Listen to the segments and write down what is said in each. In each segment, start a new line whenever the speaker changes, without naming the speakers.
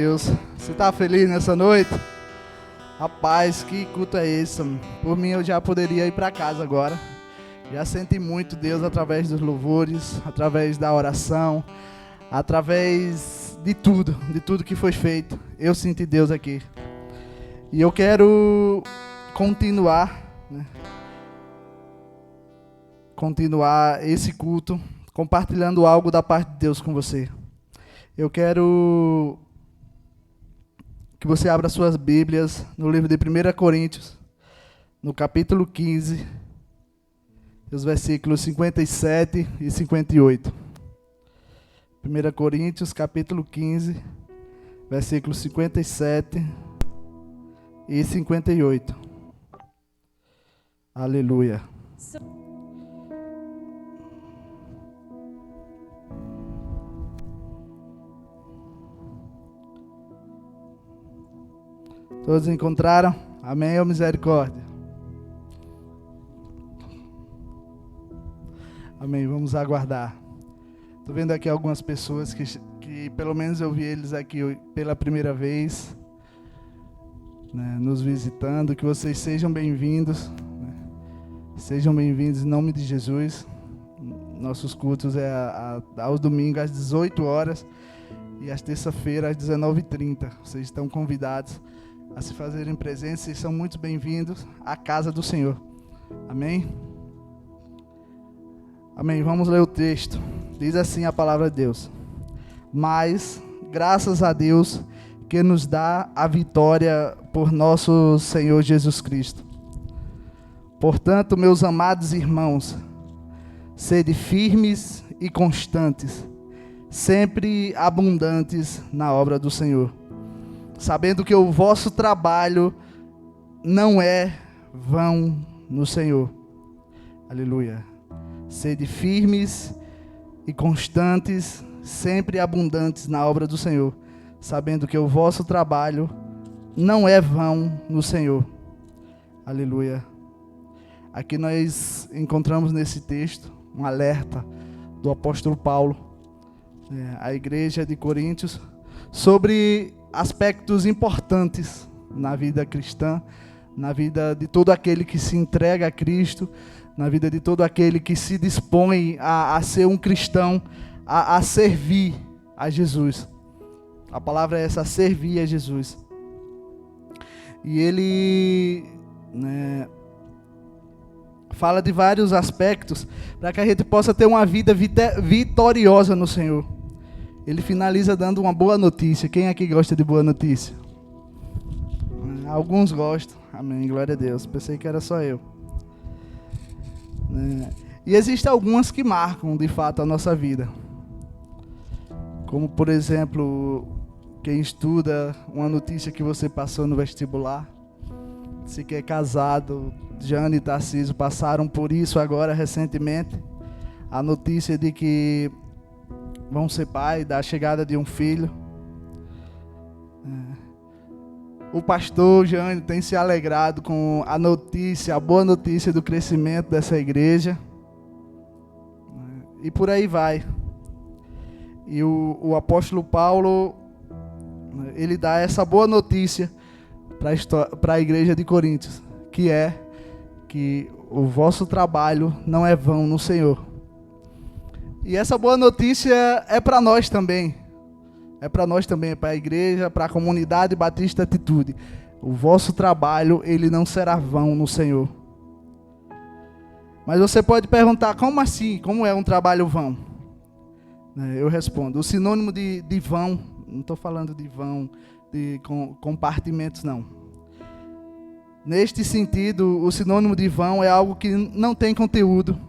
Deus, você está feliz nessa noite? Rapaz, que culto é esse? Por mim eu já poderia ir para casa agora. Já senti muito Deus através dos louvores, através da oração, através de tudo que foi feito. Eu senti Deus aqui. E eu quero continuar esse culto compartilhando algo da parte de Deus com você. Eu quero que você abra suas Bíblias no livro de 1 Coríntios, no capítulo 15, os versículos 57 e 58. 1 Coríntios, capítulo 15, versículos 57 e 58. Aleluia. Todos encontraram? Amém ou misericórdia? Amém, vamos aguardar. Estou vendo aqui algumas pessoas que pelo menos eu vi eles aqui pela primeira vez, nos visitando. Que vocês sejam bem-vindos. Sejam bem-vindos em nome de Jesus. Nossos cultos é aos domingos às 18 horas e às terça-feira às 19h30. Vocês estão convidados a se fazerem presentes, vocês são muito bem-vindos à casa do Senhor. Amém? Amém, vamos ler o texto. Diz assim a palavra de Deus: mas, graças a Deus, que nos dá a vitória por nosso Senhor Jesus Cristo. Portanto, meus amados irmãos, sede firmes e constantes, sempre abundantes na obra do Senhor, sabendo que o vosso trabalho não é vão no Senhor. Aleluia. Sede firmes e constantes, sempre abundantes na obra do Senhor, sabendo que o vosso trabalho não é vão no Senhor. Aleluia. Aqui nós encontramos nesse texto um alerta do apóstolo Paulo à igreja de Coríntios sobre aspectos importantes na vida cristã, na vida de todo aquele que se entrega a Cristo, na vida de todo aquele que se dispõe a ser um cristão, a servir a Jesus. A palavra é essa, servir a Jesus. E ele fala de vários aspectos para que a gente possa ter uma vida vitoriosa no Senhor. Ele finaliza dando uma boa notícia. Quem aqui gosta de boa notícia? Alguns gostam. Amém, glória a Deus. Pensei que era só eu. E existem algumas que marcam, de fato, a nossa vida. Como, por exemplo, quem estuda uma notícia que você passou no vestibular. Se que é casado, Jane e Tarcísio passaram por isso agora, recentemente. A notícia de que vão ser pai, da chegada de um filho. O pastor Jânio tem se alegrado com a notícia, a boa notícia do crescimento dessa igreja. E por aí vai. E o apóstolo Paulo, ele dá essa boa notícia para a igreja de Coríntios, que é que o vosso trabalho não é vão no Senhor. E essa boa notícia é para nós também. É para nós também, para a igreja, para a comunidade Batista Atitude. O vosso trabalho, ele não será vão no Senhor. Mas você pode perguntar, como assim? Como é um trabalho vão? Eu respondo, o sinônimo de vão, não estou falando de vão, de compartimentos, não. Neste sentido, o sinônimo de vão é algo que não tem conteúdo,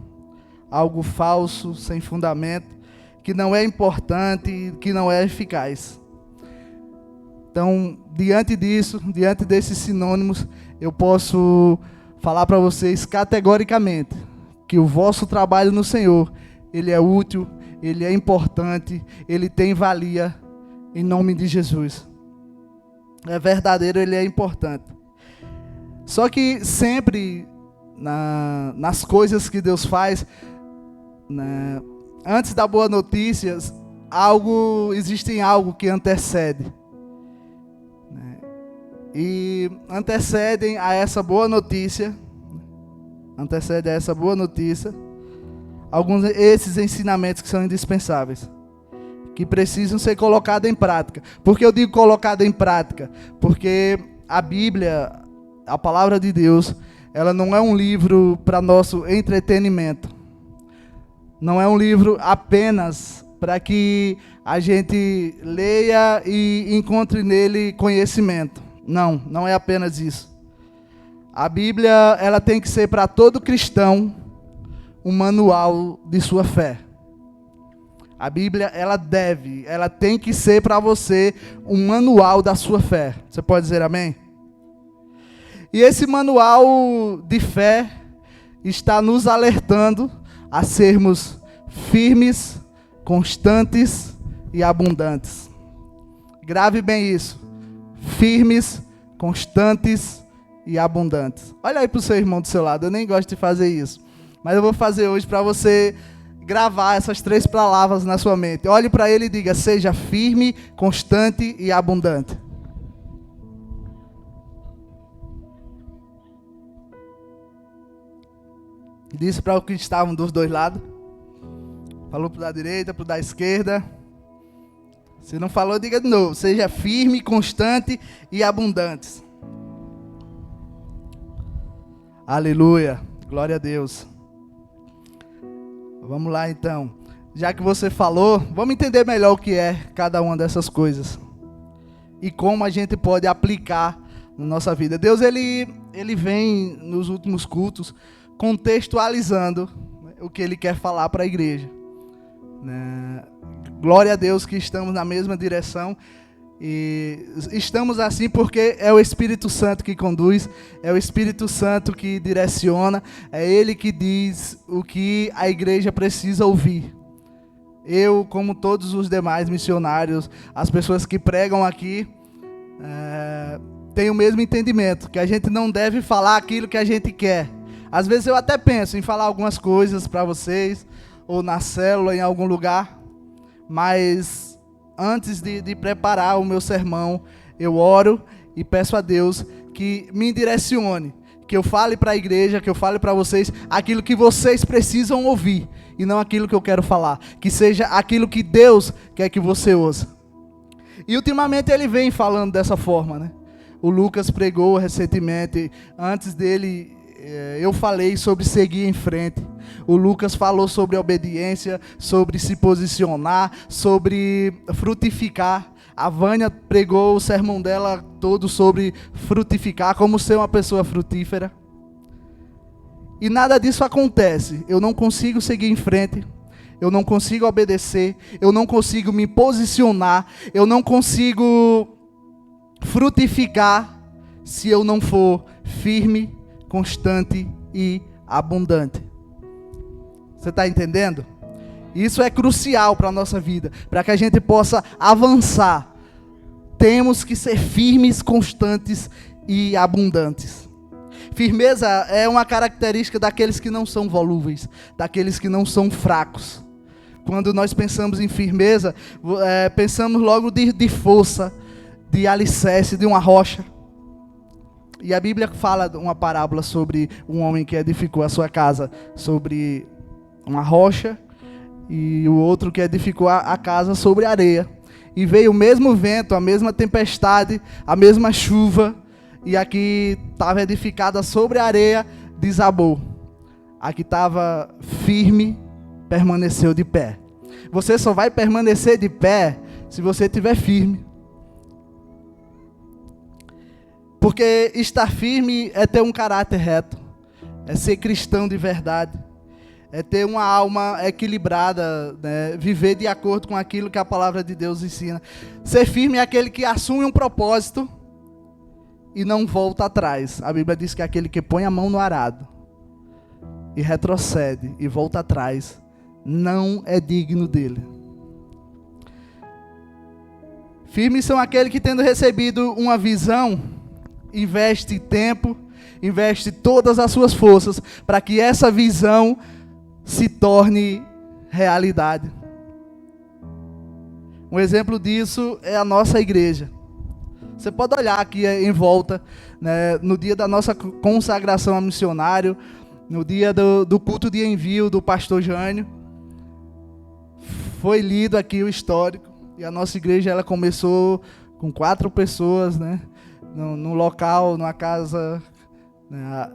algo falso, sem fundamento, que não é importante, que não é eficaz. Então, diante disso, diante desses sinônimos, eu posso falar para vocês categoricamente que o vosso trabalho no Senhor, ele é útil, ele é importante, ele tem valia em nome de Jesus. É verdadeiro, ele é importante. Só que sempre nas coisas que Deus faz, antes da boa notícia, existe algo que antecede. E antecedem a essa boa notícia, alguns desses ensinamentos que são indispensáveis, que precisam ser colocados em prática. Por que eu digo colocado em prática? Porque a Bíblia, a palavra de Deus, ela não é um livro para nosso entretenimento. Não é um livro apenas para que a gente leia e encontre nele conhecimento. Não é apenas isso. A Bíblia, ela tem que ser para todo cristão um manual de sua fé. A Bíblia, ela tem que ser para você um manual da sua fé. Você pode dizer amém? E esse manual de fé está nos alertando a sermos firmes, constantes e abundantes. Grave bem isso. Firmes, constantes e abundantes. Olha aí para o seu irmão do seu lado. Eu nem gosto de fazer isso, mas eu vou fazer hoje para você gravar essas 3 palavras na sua mente. Olhe para ele e diga: seja firme, constante e abundante. Disse para os que estavam dos dois lados. Falou para o da direita, para o da esquerda. Se não falou, diga de novo. Seja firme, constante e abundante. Aleluia. Glória a Deus. Vamos lá então. Já que você falou, vamos entender melhor o que é cada uma dessas coisas. E como a gente pode aplicar na nossa vida. Deus, ele vem nos últimos cultos contextualizando o que ele quer falar para a igreja. Glória a Deus que estamos na mesma direção. E estamos assim porque é o Espírito Santo que conduz, é o Espírito Santo que direciona, é Ele que diz o que a igreja precisa ouvir. Eu, como todos os demais missionários, as pessoas que pregam aqui, têm o mesmo entendimento, que a gente não deve falar aquilo que a gente quer. Às vezes eu até penso em falar algumas coisas para vocês, ou na célula, em algum lugar, mas antes de preparar o meu sermão, eu oro e peço a Deus que me direcione, que eu fale para a igreja, que eu fale para vocês aquilo que vocês precisam ouvir, e não aquilo que eu quero falar, que seja aquilo que Deus quer que você ouça. E ultimamente ele vem falando dessa forma, né? O Lucas pregou recentemente, antes dele eu falei sobre seguir em frente. O Lucas falou sobre obediência, sobre se posicionar, sobre frutificar. A Vânia pregou o sermão dela todo sobre frutificar, como ser uma pessoa frutífera. E nada disso acontece. Eu não consigo seguir em frente, eu não consigo obedecer, eu não consigo me posicionar, eu não consigo frutificar se eu não for firme, constante e abundante. Você está entendendo? Isso é crucial para a nossa vida, para que a gente possa avançar. Temos que ser firmes, constantes e abundantes. Firmeza é uma característica daqueles que não são volúveis, daqueles que não são fracos. Quando nós pensamos em firmeza, pensamos logo de força, de alicerce, de uma rocha. E a Bíblia fala uma parábola sobre um homem que edificou a sua casa sobre uma rocha, e o outro que edificou a casa sobre areia. E veio o mesmo vento, a mesma tempestade, a mesma chuva, e a que estava edificada sobre a areia desabou. A que estava firme permaneceu de pé. Você só vai permanecer de pé se você estiver firme. Porque estar firme é ter um caráter reto, é ser cristão de verdade, é ter uma alma equilibrada, né? Viver de acordo com aquilo que a palavra de Deus ensina. Ser firme é aquele que assume um propósito e não volta atrás. A Bíblia diz que é aquele que põe a mão no arado e retrocede e volta atrás, não é digno dele. Firmes são aqueles que, tendo recebido uma visão, investe tempo, investe todas as suas forças para que essa visão se torne realidade. Um exemplo disso é a nossa igreja. Você pode olhar aqui em volta, né, no dia da nossa consagração a missionário, no dia do culto de envio do pastor Jânio, foi lido aqui o histórico, e a nossa igreja ela começou com 4 pessoas, né, no local, numa casa, né,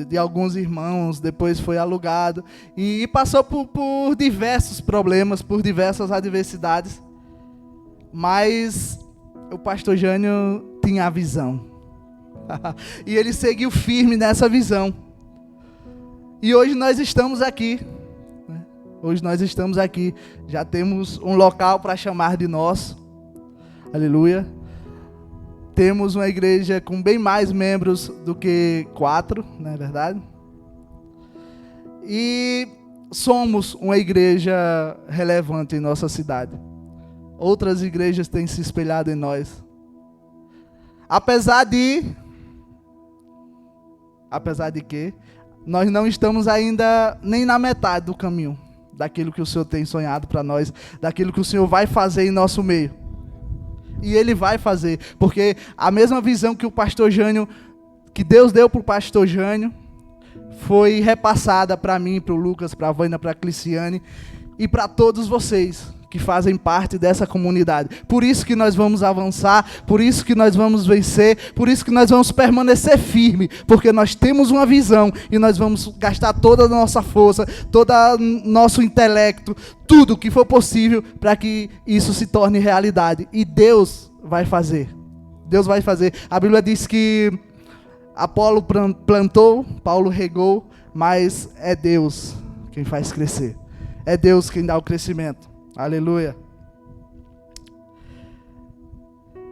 de alguns irmãos, depois foi alugado, e passou por diversos problemas, por diversas adversidades, mas o pastor Jânio tinha a visão, e ele seguiu firme nessa visão, e hoje nós estamos aqui, né? Hoje nós estamos aqui, já temos um local para chamar de nosso, aleluia. Temos uma igreja com bem mais membros do que 4, não é verdade? E somos uma igreja relevante em nossa cidade. Outras igrejas têm se espelhado em nós. Apesar de que nós não estamos ainda nem na metade do caminho daquilo que o Senhor tem sonhado para nós, daquilo que o Senhor vai fazer em nosso meio. E Ele vai fazer, porque a mesma visão que o pastor Jânio, que Deus deu para o pastor Jânio, foi repassada para mim, para o Lucas, para a Vânia, para a Cliciane e para todos vocês que fazem parte dessa comunidade. Por isso que nós vamos avançar, por isso que nós vamos vencer, por isso que nós vamos permanecer firme, porque nós temos uma visão e nós vamos gastar toda a nossa força, todo o nosso intelecto, tudo que for possível para que isso se torne realidade. E Deus vai fazer. Deus vai fazer. A Bíblia diz que Apolo plantou, Paulo regou, mas é Deus quem faz crescer. É Deus quem dá o crescimento. Aleluia.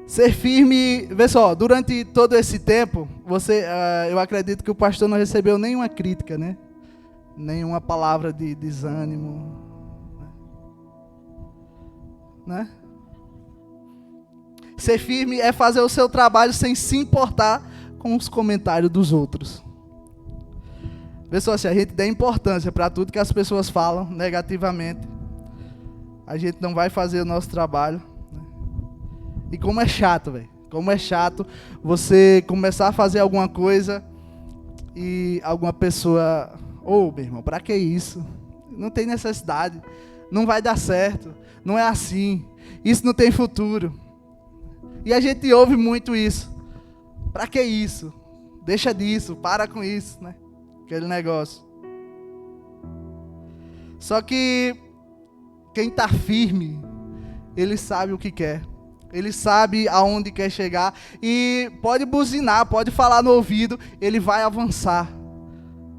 Ser firme, vê só, durante todo esse tempo, eu acredito que o pastor não recebeu nenhuma crítica, né? Nenhuma palavra de desânimo, né? Ser firme é fazer o seu trabalho sem se importar com os comentários dos outros. Vê só, se a gente der importância para tudo que as pessoas falam negativamente, a gente não vai fazer o nosso trabalho, né? E como é chato, velho. Como é chato você começar a fazer alguma coisa e alguma pessoa... meu irmão, pra que isso? Não tem necessidade. Não vai dar certo. Não é assim. Isso não tem futuro. E a gente ouve muito isso. Pra que isso? Deixa disso. Para com isso, né? Aquele negócio. Só que... quem está firme, ele sabe o que quer. Ele sabe aonde quer chegar. E pode buzinar, pode falar no ouvido. Ele vai avançar.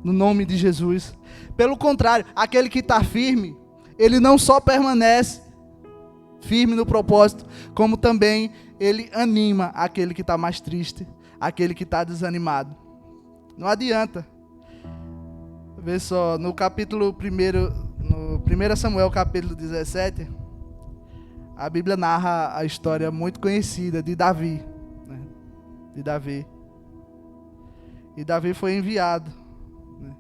No nome de Jesus. Pelo contrário, aquele que está firme, ele não só permanece firme no propósito, como também ele anima aquele que está mais triste, aquele que está desanimado. Não adianta. Vê só, no capítulo 1... No 1 Samuel, capítulo 17, a Bíblia narra a história muito conhecida de Davi, né? De Davi. E Davi foi enviado, né,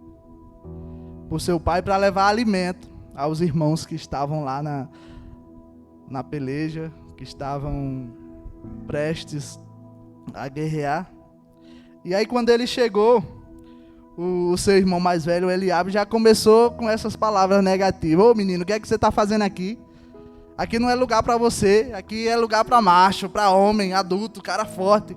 por seu pai para levar alimento aos irmãos que estavam lá na peleja, que estavam prestes a guerrear. E aí quando ele chegou, o seu irmão mais velho, Eliabe, já começou com essas palavras negativas. Ô menino, o que é que você está fazendo aqui? Aqui não é lugar para você, aqui é lugar para macho, para homem, adulto, cara forte.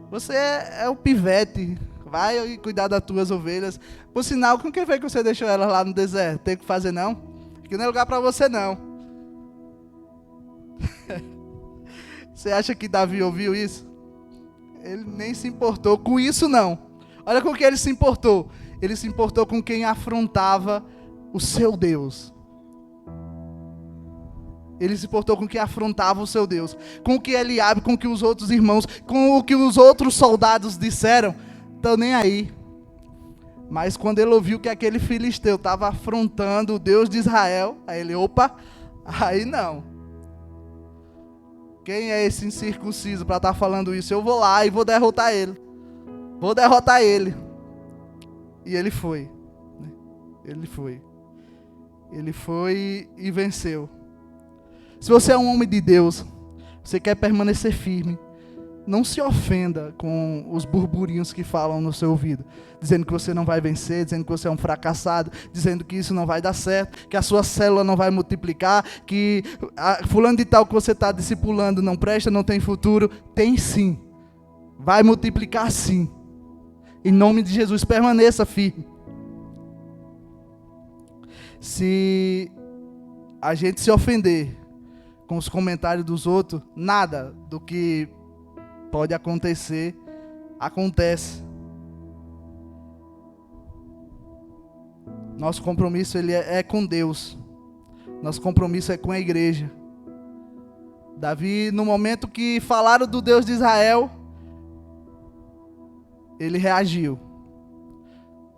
Você é o pivete, vai cuidar das tuas ovelhas. Por sinal, com quem foi que você deixou elas lá no deserto? Tem que fazer não? Aqui não é lugar para você não. Você acha que Davi ouviu isso? Ele nem se importou com isso não. Olha com o que ele se importou. Ele se importou com quem afrontava o seu Deus. Ele se importou com quem afrontava o seu Deus. Com o que Eliabe, com o que os outros irmãos, com o que os outros soldados disseram. Estão nem aí. Mas quando ele ouviu que aquele filisteu estava afrontando o Deus de Israel, aí ele, aí não. Quem é esse incircunciso para estar falando isso? Eu vou lá e vou derrotar ele. Vou derrotar ele. E ele foi. Né? Ele foi. Ele foi e venceu. Se você é um homem de Deus, você quer permanecer firme, não se ofenda com os burburinhos que falam no seu ouvido, dizendo que você não vai vencer, dizendo que você é um fracassado, dizendo que isso não vai dar certo, que a sua célula não vai multiplicar, que fulano de tal que você está discipulando não presta, não tem futuro. Tem sim. Vai multiplicar sim. Em nome de Jesus, permaneça firme. Se a gente se ofender com os comentários dos outros, nada do que pode acontecer, acontece. Nosso compromisso ele é com Deus. Nosso compromisso é com a igreja. Davi, no momento que falaram do Deus de Israel, ele reagiu.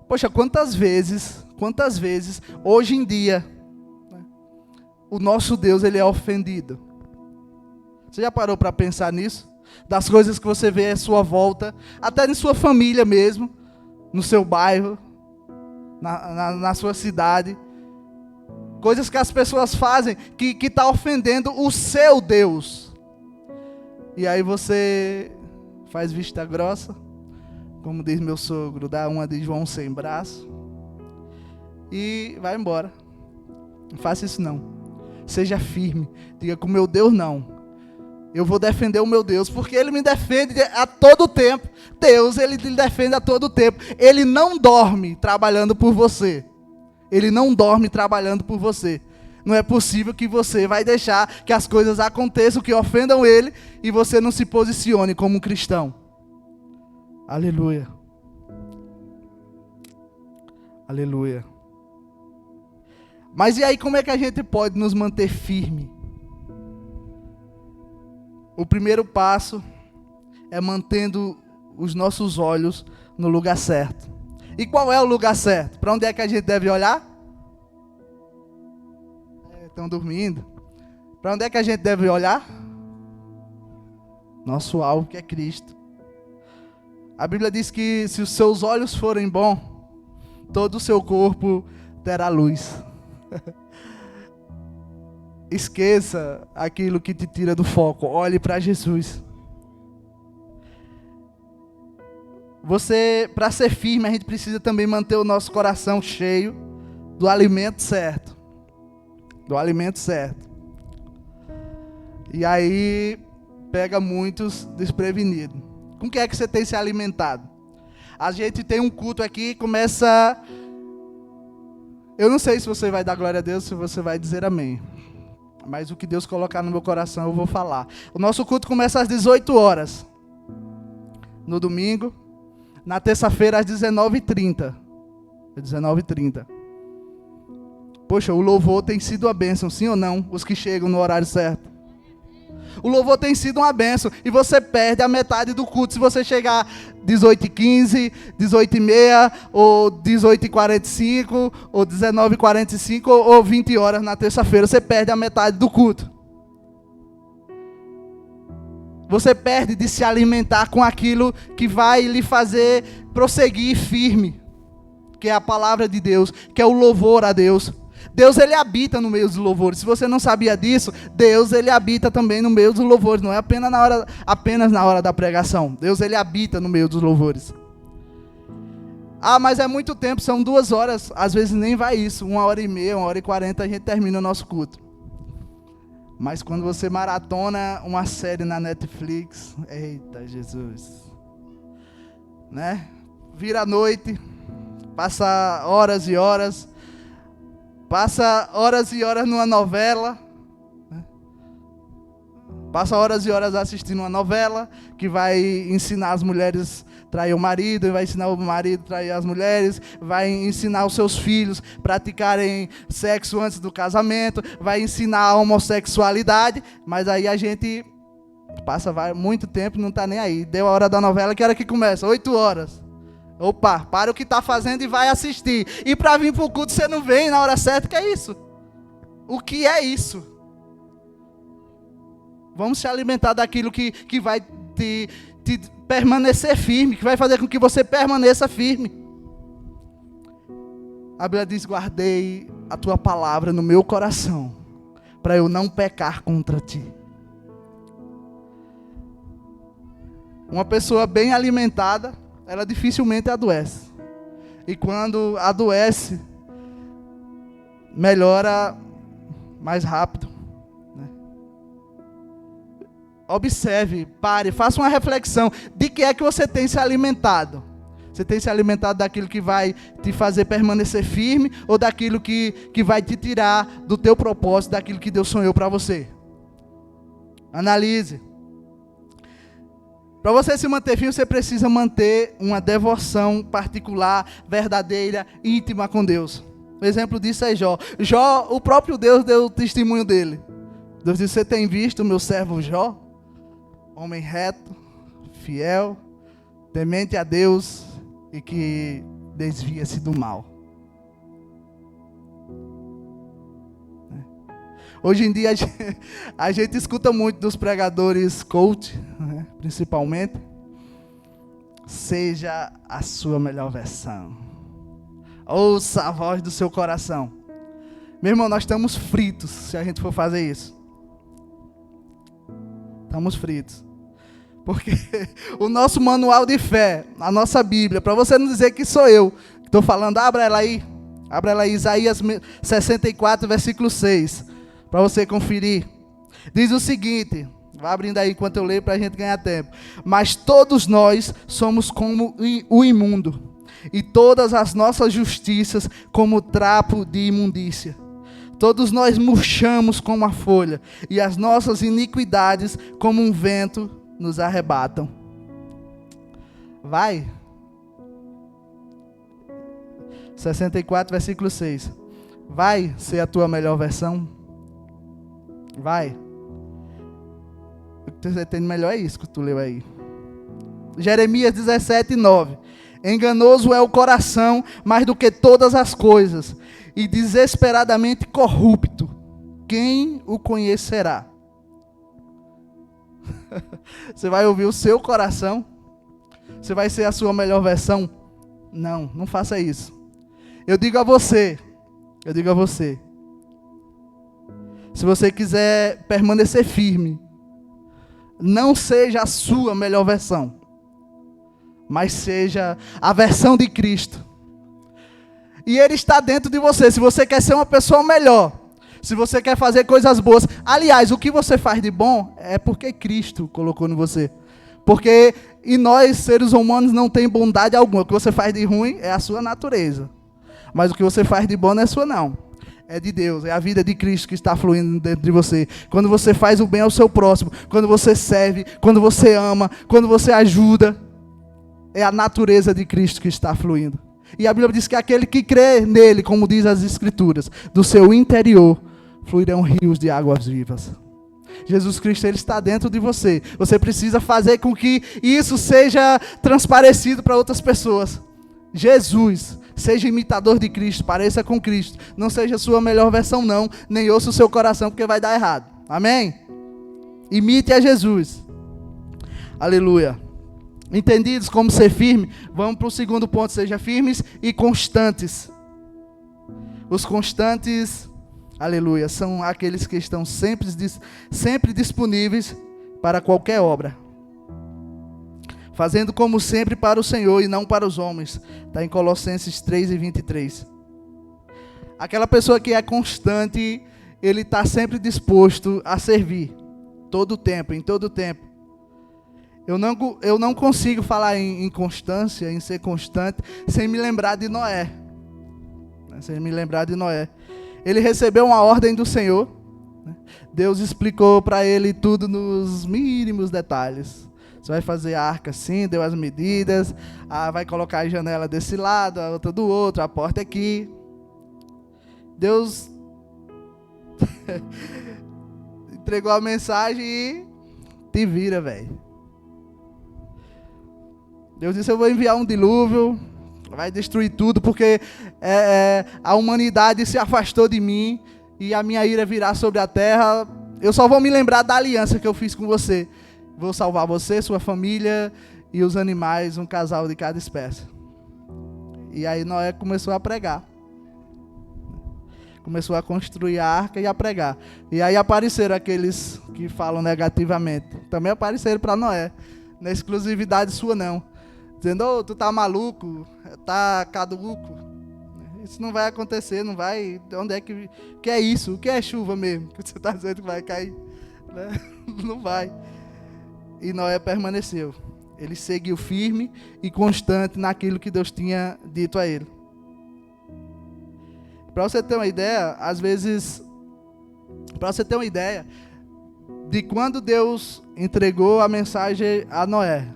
Poxa, quantas vezes, hoje em dia, o nosso Deus ele é ofendido. Você já parou para pensar nisso? Das coisas que você vê à sua volta, até em sua família mesmo, no seu bairro, na sua cidade. Coisas que as pessoas fazem que está ofendendo o seu Deus. E aí você faz vista grossa, como diz meu sogro, dá uma de João sem braço e vai embora. Não faça isso não. Seja firme. Diga com o meu Deus não. Eu vou defender o meu Deus, porque Ele me defende a todo tempo. Deus, Ele lhe defende a todo tempo. Ele não dorme trabalhando por você. Ele não dorme trabalhando por você. Não é possível que você vai deixar que as coisas aconteçam, que ofendam Ele, e você não se posicione como um cristão. Aleluia. Aleluia. Mas e aí, como é que a gente pode nos manter firme? O primeiro passo é mantendo os nossos olhos no lugar certo. E qual é o lugar certo? Para onde é que a gente deve olhar? Estão dormindo? Para onde é que a gente deve olhar? Nosso alvo, que é Cristo. A Bíblia diz que se os seus olhos forem bons, todo o seu corpo terá luz. Esqueça aquilo que te tira do foco. Olhe para Jesus. Para ser firme, a gente precisa também manter o nosso coração cheio do alimento certo. Do alimento certo. E aí, pega muitos desprevenidos. Com o que é que você tem se alimentado? A gente tem um culto aqui, começa... Eu não sei se você vai dar glória a Deus, se você vai dizer amém. Mas o que Deus colocar no meu coração, eu vou falar. O nosso culto começa às 18 horas. No domingo. Na terça-feira, às 19h30. 19h30. Poxa, o louvor tem sido uma bênção, sim ou não? Os que chegam no horário certo. O louvor tem sido uma bênção. E você perde a metade do culto se você chegar 18h15, 18h30, ou 18h45, ou 19h45, ou 20 horas na terça-feira. Você perde a metade do culto. Você perde de se alimentar com aquilo que vai lhe fazer prosseguir firme. Que é a palavra de Deus, que é o louvor a Deus. Deus, Ele habita no meio dos louvores. Se você não sabia disso, Deus, Ele habita também no meio dos louvores. Não é apenas na hora da pregação. Deus, Ele habita no meio dos louvores. Ah, mas é muito tempo, são 2 horas. Às vezes nem vai isso. 1h30, 1h40, a gente termina o nosso culto. Mas quando você maratona uma série na Netflix, eita Jesus, né? Vira a noite, passa horas e horas, numa novela, né? Passa horas e horas assistindo uma novela que vai ensinar as mulheres a trair o marido, vai ensinar o marido a trair as mulheres, vai ensinar os seus filhos a praticarem sexo antes do casamento, vai ensinar a homossexualidade, mas aí a gente passa muito tempo e não está nem aí. Deu a hora da novela, que hora que começa? 8 horas. Opa, para o que está fazendo e vai assistir. E para vir para o culto você não vem na hora certa, que é isso? O que é isso? Vamos se alimentar daquilo que vai te permanecer firme, que vai fazer com que você permaneça firme. A Bíblia diz: guardei a tua palavra no meu coração, para eu não pecar contra ti. Uma pessoa bem alimentada, ela dificilmente adoece. E quando adoece, melhora mais rápido. Observe, pare, faça uma reflexão de que é que você tem se alimentado. Você tem se alimentado daquilo que vai te fazer permanecer firme ou daquilo que vai te tirar do teu propósito, daquilo que Deus sonhou para você? Analise. Para você se manter firme, você precisa manter uma devoção particular, verdadeira, íntima com Deus. O exemplo disso é Jó. Jó, o próprio Deus deu o testemunho dele. Deus disse: você tem visto o meu servo Jó? Homem reto, fiel, temente a Deus e que desvia-se do mal. Hoje em dia a gente escuta muito dos pregadores coach, né, principalmente. Seja a sua melhor versão. Ouça a voz do seu coração. Meu irmão, nós estamos fritos se a gente for fazer isso. Estamos fritos. Porque o nosso manual de fé, a nossa Bíblia, para você não dizer que sou eu que estou falando, abra ela aí, Isaías 64, versículo 6, para você conferir. Diz o seguinte, vai abrindo aí enquanto eu leio para a gente ganhar tempo. Mas todos nós somos como o imundo, e todas as nossas justiças como trapo de imundícia. Todos nós murchamos como a folha, e as nossas iniquidades como um vento nos arrebatam. Vai. 64, versículo 6. Vai ser a tua melhor versão? Vai. O que você tem melhor é isso que tu leu aí. Jeremias 17, 9. Enganoso é o coração mais do que todas as coisas, e desesperadamente corrupto. Quem o conhecerá? Você vai ouvir o seu coração? Você vai ser a sua melhor versão? Não, não faça isso. Eu digo a você, se você quiser permanecer firme, não seja a sua melhor versão, mas seja a versão de Cristo. E Ele está dentro de você. Se você quer ser uma pessoa melhor, se você quer fazer coisas boas, aliás, o que você faz de bom é porque Cristo colocou em você. Porque em nós, seres humanos, não tem bondade alguma. O que você faz de ruim é a sua natureza. Mas o que você faz de bom não é sua, não. É de Deus, é a vida de Cristo que está fluindo dentro de você. Quando você faz o bem ao seu próximo, quando você serve, quando você ama, quando você ajuda, é a natureza de Cristo que está fluindo. E a Bíblia diz que aquele que crê nele, como diz as Escrituras, do seu interior fluirão rios de águas vivas. Jesus Cristo, Ele está dentro de você. Você precisa fazer com que isso seja transparecido para outras pessoas. Jesus, seja imitador de Cristo, pareça com Cristo. Não seja a sua melhor versão não, nem ouça o seu coração, porque vai dar errado. Amém? Imite a Jesus. Aleluia. Entendidos como ser firme? Vamos para o segundo ponto. Seja firmes e constantes. Os constantes, aleluia, são aqueles que estão sempre disponíveis para qualquer obra. Fazendo como sempre para o Senhor e não para os homens. Está em Colossenses 3 e 23. Aquela pessoa que é constante, ele está sempre disposto a servir. Todo o tempo, em todo o tempo. Eu não consigo falar em constância, em ser constante, sem me lembrar de Noé. Ele recebeu uma ordem do Senhor. Deus explicou para ele tudo nos mínimos detalhes. Você vai fazer a arca assim, deu as medidas, vai colocar a janela desse lado, a outra do outro, a porta aqui. Deus entregou a mensagem e te vira, velho. Deus disse: eu vou enviar um dilúvio, vai destruir tudo, porque a humanidade se afastou de mim e a minha ira virá sobre a terra. Eu só vou me lembrar da aliança que eu fiz com você. Vou salvar você, sua família e os animais, um casal de cada espécie. E aí Noé começou a pregar. Começou a construir a arca e a pregar. E aí apareceram aqueles que falam negativamente. Também apareceram para Noé. Não é exclusividade sua, não. Dizendo, ô, tu tá maluco, tá caduco. Isso não vai acontecer, não vai. Onde é que é isso? O que é chuva mesmo? Que você está dizendo que vai cair? Né? Não vai. E Noé permaneceu. Ele seguiu firme e constante naquilo que Deus tinha dito a ele. Para você ter uma ideia, às vezes, para você ter uma ideia de quando Deus entregou a mensagem a Noé,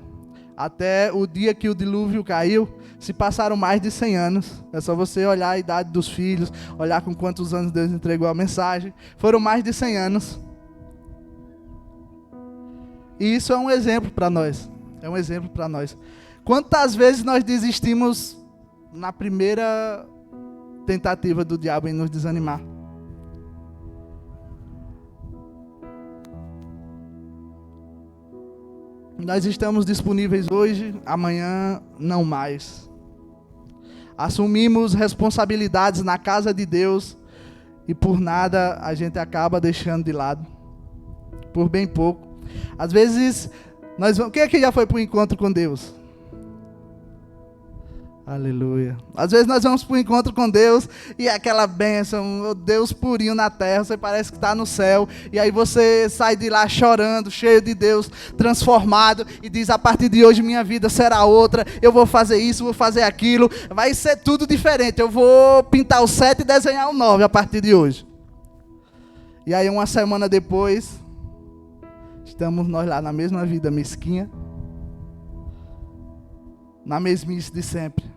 até o dia que o dilúvio caiu, se passaram mais de 100 anos. É só você olhar a idade dos filhos, olhar com quantos anos Deus entregou a mensagem. Foram mais de 100 anos. E isso é um exemplo para nós. É um exemplo para nós. Quantas vezes nós desistimos na primeira tentativa do diabo em nos desanimar? Nós estamos disponíveis hoje, amanhã não mais. Assumimos responsabilidades na casa de Deus e por nada a gente acaba deixando de lado. Por bem pouco. Às vezes, quem é que já foi para o encontro com Deus? Aleluia. Às vezes nós vamos para o encontro com Deus e aquela bênção, o Deus purinho na terra, você parece que está no céu, e aí você sai de lá chorando, cheio de Deus, transformado, e diz, a partir de hoje minha vida será outra, eu vou fazer isso, vou fazer aquilo, vai ser tudo diferente, eu vou pintar o 7 e desenhar o 9 a partir de hoje. E aí uma semana depois, estamos nós lá na mesma vida mesquinha, na mesmice de sempre.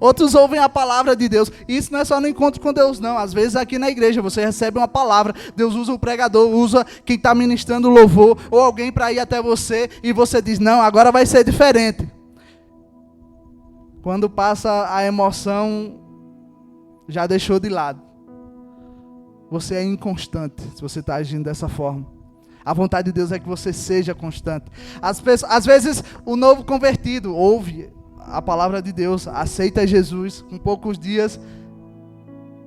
Outros ouvem a palavra de Deus. Isso não é só no encontro com Deus, não. Às vezes aqui na igreja você recebe uma palavra. Deus usa o pregador, usa quem está ministrando louvor, ou alguém para ir até você, e você diz, não, agora vai ser diferente. Quando passa a emoção, já deixou de lado. Você é inconstante se você está agindo dessa forma. A vontade de Deus é que você seja constante. Às vezes o novo convertido ouve a palavra de Deus, aceita Jesus, com poucos dias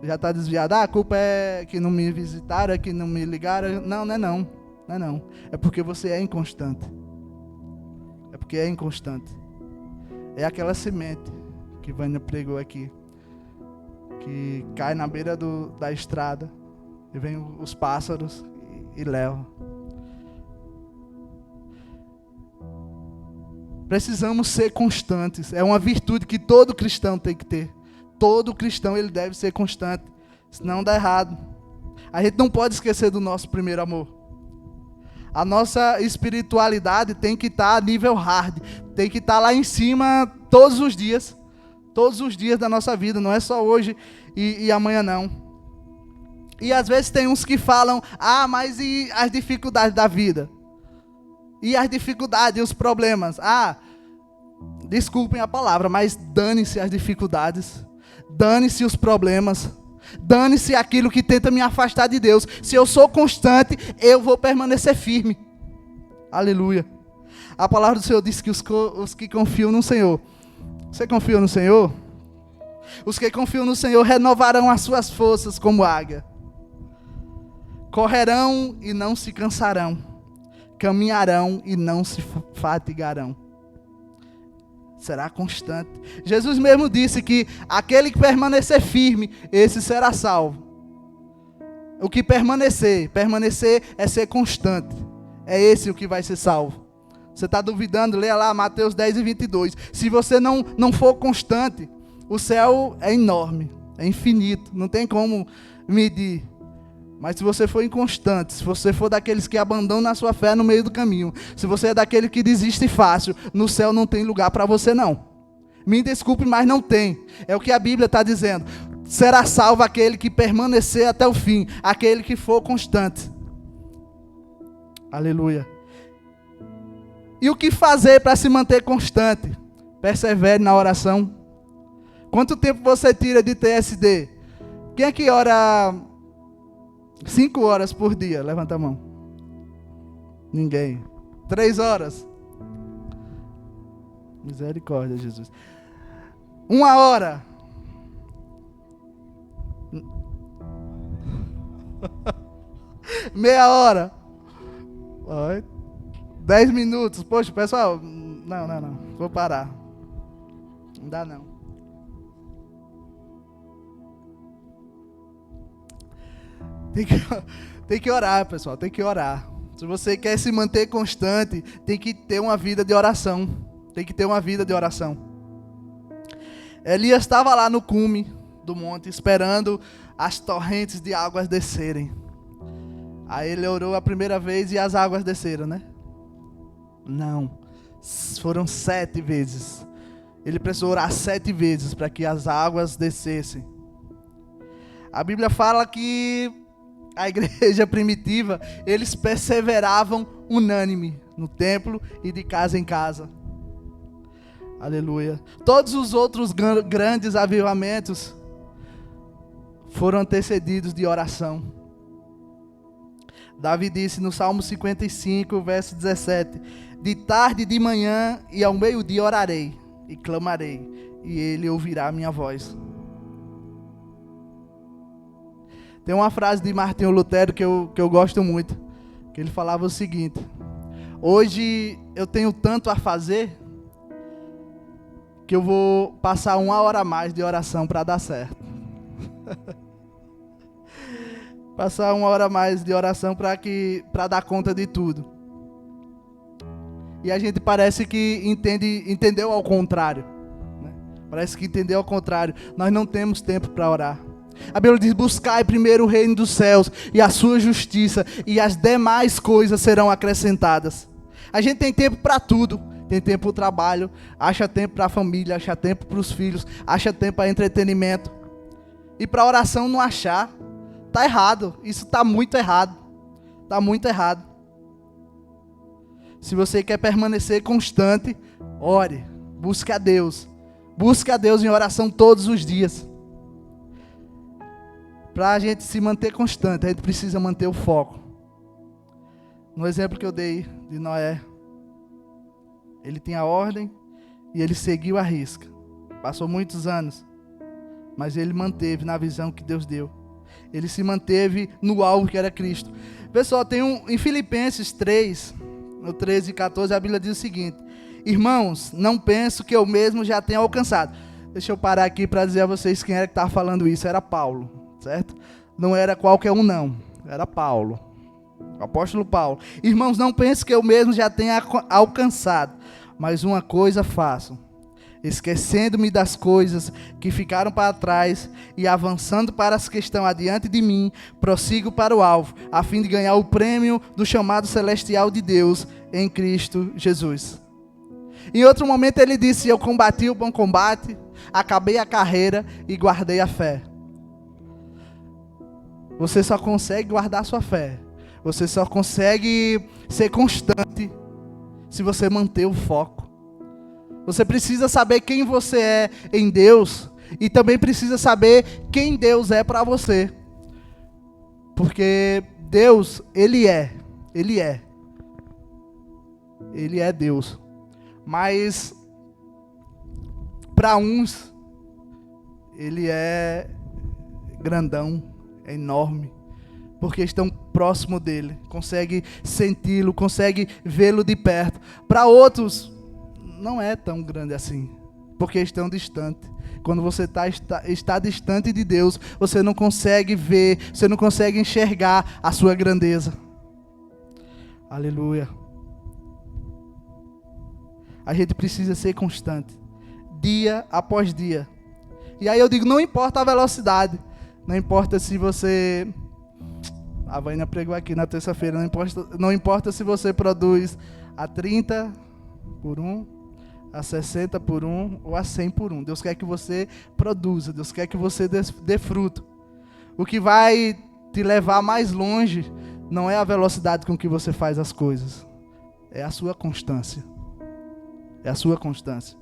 já está desviado. A culpa é que não me visitaram, é que não me ligaram. Não, não é não. Não é não. É porque você é inconstante. É porque é inconstante. É aquela semente que Vânia pregou aqui, que cai na beira da estrada e vem os pássaros e levam. Precisamos ser constantes. É uma virtude que todo cristão tem que ter. Todo cristão ele deve ser constante. Senão dá errado. A gente não pode esquecer do nosso primeiro amor. A nossa espiritualidade tem que estar a nível hard. Tem que estar lá em cima todos os dias. Todos os dias da nossa vida. Não é só hoje e amanhã não. E às vezes tem uns que falam, mas e as dificuldades da vida? E as dificuldades e os problemas? Desculpem a palavra, mas dane-se as dificuldades. Dane-se os problemas. Dane-se aquilo que tenta me afastar de Deus. Se eu sou constante, eu vou permanecer firme. Aleluia. A palavra do Senhor diz que os que confiam no Senhor. Você confia no Senhor? Os que confiam no Senhor renovarão as suas forças como águia. Correrão e não se cansarão. Caminharão e não se fatigarão. Será constante. Jesus mesmo disse que aquele que permanecer firme, esse será salvo. O que permanecer é ser constante. É esse o que vai ser salvo. Você está duvidando? Leia lá Mateus 10 e 22. Se você não for constante, o céu é enorme, é infinito, não tem como medir. Mas se você for inconstante, se você for daqueles que abandonam a sua fé no meio do caminho, se você é daquele que desiste fácil, no céu não tem lugar para você não. Me desculpe, mas não tem. É o que a Bíblia está dizendo. Será salvo aquele que permanecer até o fim, aquele que for constante. Aleluia. E o que fazer para se manter constante? Persevere na oração. Quanto tempo você tira de TSD? Quem é que ora 5 horas por dia? Levanta a mão. Ninguém. 3 horas. Misericórdia, Jesus. 1 hora. Meia hora. 10 10 minutos. Poxa, pessoal, não. Vou parar. Não dá, não. Tem que orar, pessoal. Tem que orar. Se você quer se manter constante, tem que ter uma vida de oração. Tem que ter uma vida de oração. Elias estava lá no cume do monte, esperando as torrentes de águas descerem. Aí ele orou a primeira vez e as águas desceram, né? Não. Foram 7 vezes. Ele precisou orar 7 vezes para que as águas descessem. A Bíblia fala que a igreja primitiva, eles perseveravam unânime no templo e de casa em casa. Aleluia. Todos os outros grandes avivamentos foram antecedidos de oração. Davi disse no Salmo 55, verso 17: de tarde e de manhã e ao meio-dia orarei e clamarei, e ele ouvirá a minha voz. Tem uma frase de Martinho Lutero que eu gosto muito, que ele falava o seguinte: hoje eu tenho tanto a fazer que eu vou passar 1 hora a mais de oração para dar certo. Passar 1 hora a mais de oração para dar conta de tudo. E a gente parece que entendeu ao contrário, né? Parece que entendeu ao contrário. Nós não temos tempo para orar. A Bíblia diz: buscai primeiro o reino dos céus e a sua justiça, e as demais coisas serão acrescentadas. A gente tem tempo para tudo. Tem tempo para o trabalho, acha tempo para a família, acha tempo para os filhos, acha tempo para entretenimento. E para oração não achar, está errado. Isso está muito errado. Está muito errado. Se você quer permanecer constante, ore, busque a Deus. Busque a Deus em oração todos os dias. Para a gente se manter constante, a gente precisa manter o foco. No exemplo que eu dei de Noé, ele tinha a ordem e ele seguiu à risca. Passou muitos anos, mas ele manteve na visão que Deus deu. Ele se manteve no alvo que era Cristo. Pessoal, em Filipenses 3, no 13 e 14, a Bíblia diz o seguinte: irmãos, não penso que eu mesmo já tenha alcançado. Deixa eu parar aqui para dizer a vocês quem era que estava falando isso. Era Paulo, certo? Não era qualquer um, não. Era Paulo, o apóstolo Paulo. Irmãos, não penso que eu mesmo já tenha alcançado, mas uma coisa faço, esquecendo-me das coisas que ficaram para trás e avançando para as que estão adiante de mim, prossigo para o alvo, a fim de ganhar o prêmio do chamado celestial de Deus em Cristo Jesus. Em outro momento ele disse: eu combati o bom combate, acabei a carreira e guardei a fé. Você só consegue guardar sua fé, você só consegue ser constante se você manter o foco. Você precisa saber quem você é em Deus e também precisa saber quem Deus é para você. Porque Deus, Ele é Deus. Mas para uns, Ele é grandão, é enorme, porque estão próximo dele, consegue senti-lo, consegue vê-lo de perto. Para outros, não é tão grande assim, porque estão distantes. Quando você está distante de Deus, você não consegue ver, você não consegue enxergar a sua grandeza. Aleluia. A gente precisa ser constante, dia após dia. E aí eu digo, não importa a velocidade, não importa se você... A Vaina pregou aqui na terça-feira, não importa se você produz a 30 por 1, a 60 por 1 ou a 100 por 1. Deus quer que você produza, Deus quer que você dê fruto. O que vai te levar mais longe não é a velocidade com que você faz as coisas, é a sua constância. É a sua constância.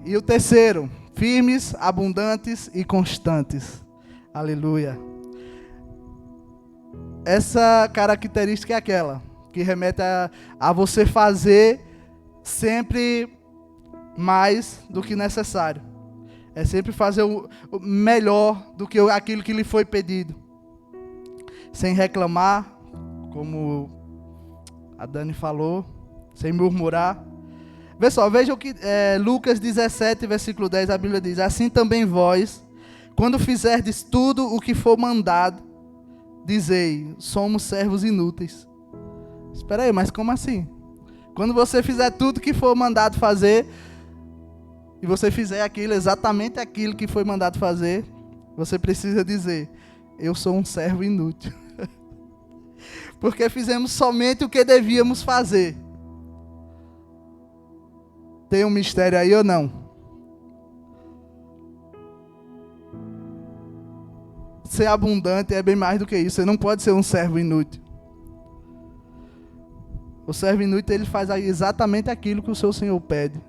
E o terceiro, firmes, abundantes e constantes. Aleluia. Essa característica é aquela que remete a você fazer sempre mais do que necessário. É sempre fazer o melhor do que aquilo que lhe foi pedido. Sem reclamar, como A Dani falou, sem murmurar. Vê só, vejam que Lucas 17, versículo 10, a Bíblia diz: assim também vós, quando fizerdes tudo o que for mandado, dizei, somos servos inúteis. Espera aí, mas como assim? Quando você fizer tudo que for mandado fazer, e você fizer exatamente aquilo que foi mandado fazer, você precisa dizer, eu sou um servo inútil. Porque fizemos somente o que devíamos fazer. Tem um mistério aí ou não? Ser abundante é bem mais do que isso. Você não pode ser um servo inútil. O servo inútil, ele faz exatamente aquilo que o seu senhor pede.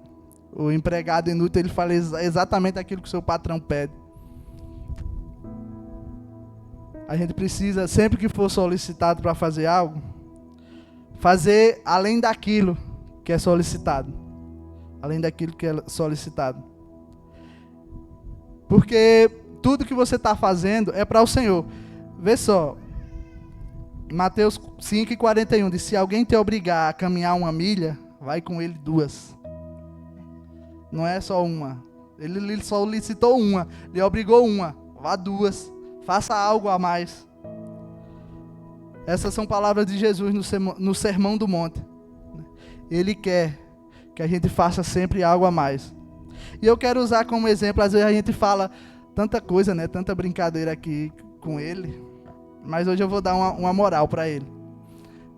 O empregado inútil, ele faz exatamente aquilo que o seu patrão pede. A gente precisa, sempre que for solicitado para fazer algo, fazer além daquilo que é solicitado. Além daquilo que é solicitado. Porque tudo que você está fazendo é para o Senhor. Vê só. Mateus 5,41 diz, se alguém te obrigar a caminhar 1 milha, vai com ele 2. Não é só uma. Ele solicitou 1, lhe obrigou 1, vá 2. Faça algo a mais. Essas são palavras de Jesus no Sermão do Monte. Ele quer que a gente faça sempre algo a mais. E eu quero usar como exemplo, às vezes a gente fala tanta coisa, né? Tanta brincadeira aqui com ele. Mas hoje eu vou dar uma moral para ele.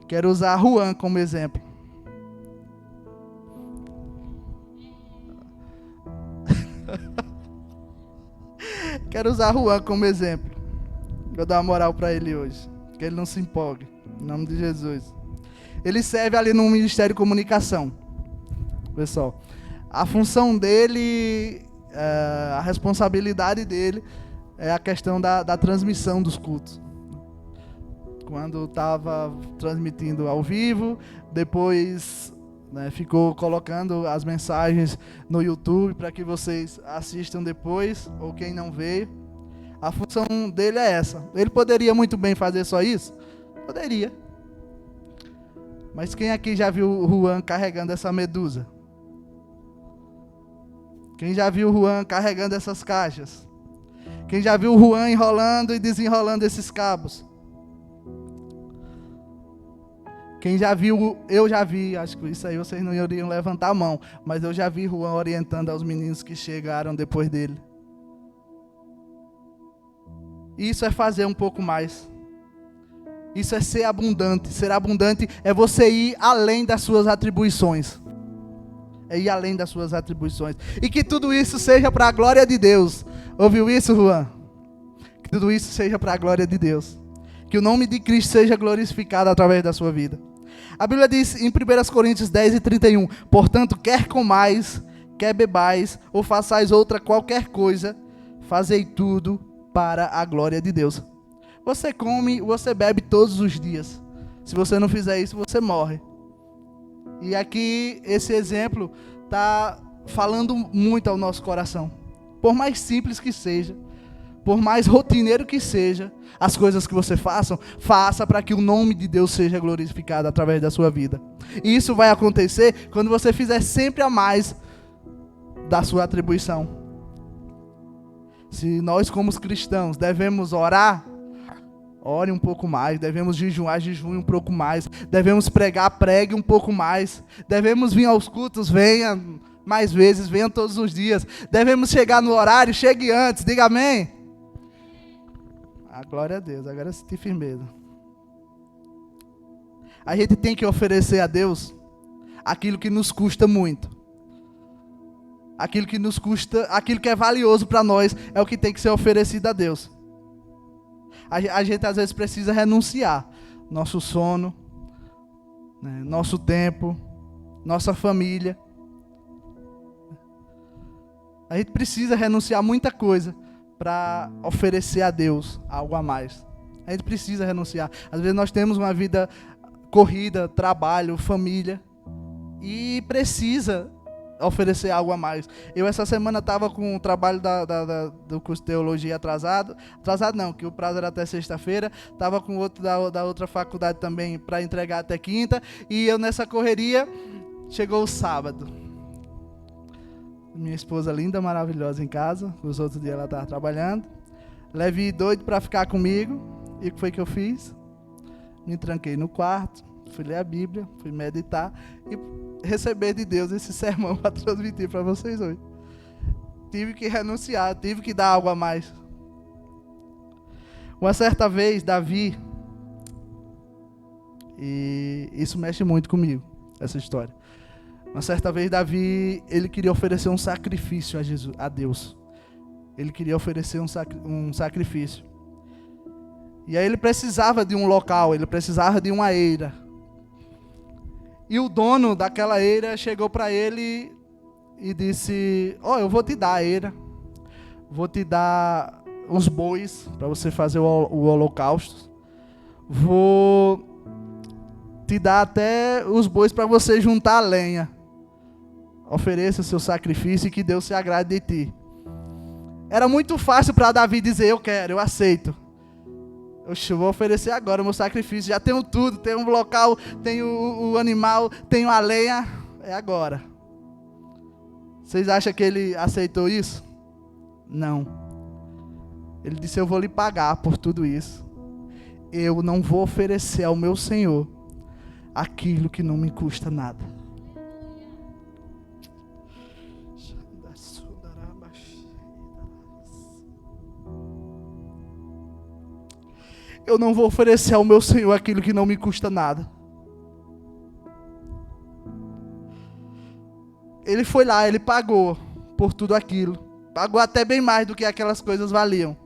Quero usar Juan como exemplo. Quero usar Juan como exemplo. Vou dar uma moral para ele hoje. Que ele não se empolgue. Em nome de Jesus. Ele serve ali no Ministério de Comunicação. Pessoal, a função dele, a responsabilidade dele é a questão da transmissão dos cultos. Quando estava transmitindo ao vivo, depois ficou colocando as mensagens no YouTube para que vocês assistam depois, ou quem não veio. A função dele é essa. Ele poderia muito bem fazer só isso? Poderia. Mas quem aqui já viu o Juan carregando essa medusa? Quem já viu o Juan carregando essas caixas? Quem já viu o Juan enrolando e desenrolando esses cabos? Quem já viu, eu já vi, acho que isso aí vocês não iriam levantar a mão, mas eu já vi Juan orientando aos meninos que chegaram depois dele. Isso é fazer um pouco mais. Isso é ser abundante. Ser abundante é você ir além das suas atribuições. É ir além das suas atribuições. E que tudo isso seja para a glória de Deus. Ouviu isso, Juan? Que tudo isso seja para a glória de Deus. Que o nome de Cristo seja glorificado através da sua vida. A Bíblia diz em 1 Coríntios 10:31, portanto, quer comais, quer bebais, ou façais outra qualquer coisa, fazei tudo para a glória de Deus. Você come, você bebe todos os dias. Se você não fizer isso, você morre. E aqui, esse exemplo está falando muito ao nosso coração. Por mais simples que seja, por mais rotineiro que seja, as coisas que você faça para que o nome de Deus seja glorificado através da sua vida. E isso vai acontecer quando você fizer sempre a mais da sua atribuição. Se nós, como cristãos, devemos orar, ore um pouco mais. Devemos jejuar, jejue um pouco mais. Devemos pregar, pregue um pouco mais. Devemos vir aos cultos, venha mais vezes, venha todos os dias. Devemos chegar no horário, chegue antes, diga amém. Ah, glória a Deus, agora eu senti firmeza. A gente tem que oferecer a Deus aquilo que nos custa muito. Aquilo que nos custa, aquilo que é valioso para nós, é o que tem que ser oferecido a Deus. A gente às vezes precisa renunciar. Nosso sono, nosso tempo, nossa família. A gente precisa renunciar muita coisa para oferecer a Deus algo a mais. A gente precisa renunciar. Às vezes nós temos uma vida corrida, trabalho, família, e precisa oferecer algo a mais. Eu essa semana estava com o trabalho do curso de teologia atrasado não, que o prazo era até sexta-feira, estava com outro da outra faculdade também para entregar até quinta, e eu nessa correria, chegou o sábado. Minha esposa linda, maravilhosa em casa, os outros dias ela estava trabalhando, Levi doido para ficar comigo, e o que foi que eu fiz? Me tranquei no quarto, fui ler a Bíblia, fui meditar e receber de Deus esse sermão para transmitir para vocês hoje. Tive que renunciar, tive que dar algo a mais. Uma certa vez, Davi, e isso mexe muito comigo, essa história. Uma certa vez, Davi, ele queria oferecer um sacrifício a Deus. Ele queria oferecer um sacrifício. E aí ele precisava de um local, ele precisava de uma eira. E o dono daquela eira chegou para ele e disse: eu vou te dar a eira, vou te dar os bois para você fazer o holocausto, vou te dar até os bois para você juntar a lenha. Ofereça o seu sacrifício e que Deus se agrade de ti. Era muito fácil para Davi dizer: eu quero, eu aceito. Eu vou oferecer agora o meu sacrifício. Já tenho tudo, tenho um local, tenho o animal, tenho a lenha. É agora. Vocês acham que ele aceitou isso? Não. Ele disse: eu vou lhe pagar por tudo isso. Eu não vou oferecer ao meu Senhor aquilo que não me custa nada. Eu não vou oferecer ao meu Senhor aquilo que não me custa nada. Ele foi lá, ele pagou por tudo aquilo. Pagou até bem mais do que aquelas coisas valiam.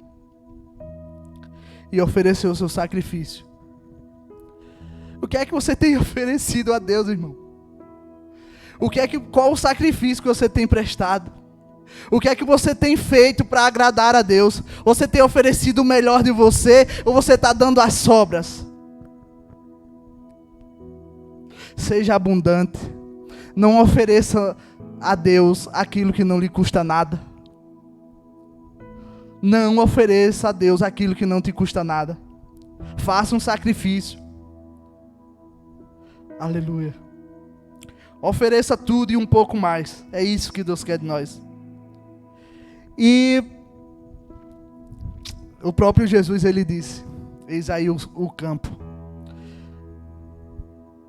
E ofereceu o seu sacrifício. O que é que você tem oferecido a Deus, irmão? Qual o sacrifício que você tem prestado? O que é que você tem feito para agradar a Deus? Você tem oferecido o melhor de você ou você está dando as sobras? Seja abundante. Não ofereça a Deus aquilo que não lhe custa nada. Não ofereça a Deus aquilo que não te custa nada. Faça um sacrifício. Aleluia. Ofereça tudo e um pouco mais. É isso que Deus quer de nós. E o próprio Jesus, ele disse: eis aí o campo.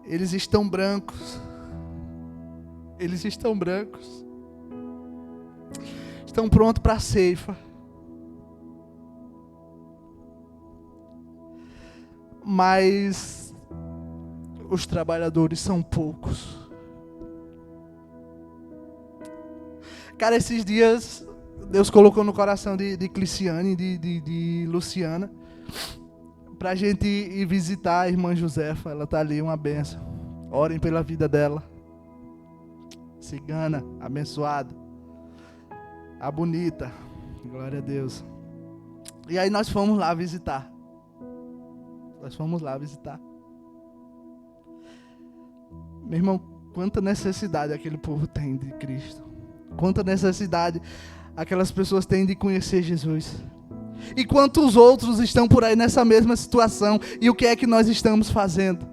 Eles estão brancos. Eles estão brancos. Estão prontos para a ceifa. Mas os trabalhadores são poucos. Cara, esses dias Deus colocou no coração de Cliciane, de Luciana, pra gente ir visitar a irmã Josefa. Ela tá ali, uma benção. Orem pela vida dela. Cigana, abençoada. A bonita. Glória a Deus. E aí nós fomos lá visitar. Meu irmão, quanta necessidade aquele povo tem de Cristo. Quanta necessidade aquelas pessoas têm de conhecer Jesus. E quantos outros estão por aí nessa mesma situação. E o que é que nós estamos fazendo?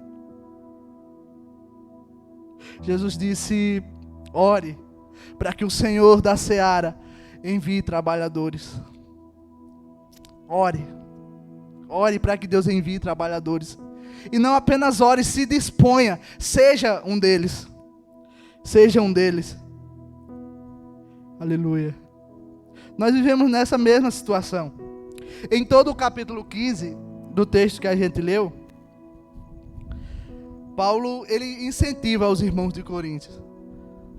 Jesus disse: ore para que o Senhor da seara envie trabalhadores. Ore para que Deus envie trabalhadores. E não apenas ore, se disponha. Seja um deles. Aleluia. Nós vivemos nessa mesma situação. Em todo o capítulo 15 do texto que a gente leu, Paulo, ele incentiva os irmãos de Coríntios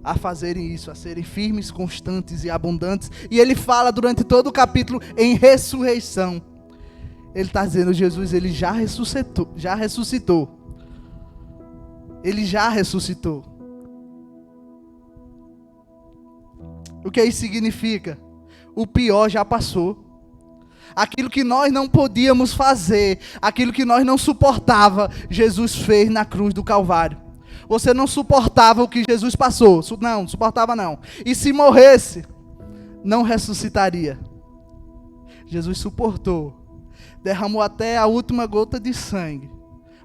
a fazerem isso, a serem firmes, constantes e abundantes. E ele fala durante todo o capítulo em ressurreição. Ele está dizendo: Jesus, ele já ressuscitou. Ele já ressuscitou. O que isso significa? O pior já passou. Aquilo que nós não podíamos fazer, aquilo que nós não suportava, Jesus fez na cruz do Calvário. Você não suportava o que Jesus passou. Não suportava não. E se morresse, não ressuscitaria. Jesus suportou. Derramou até a última gota de sangue.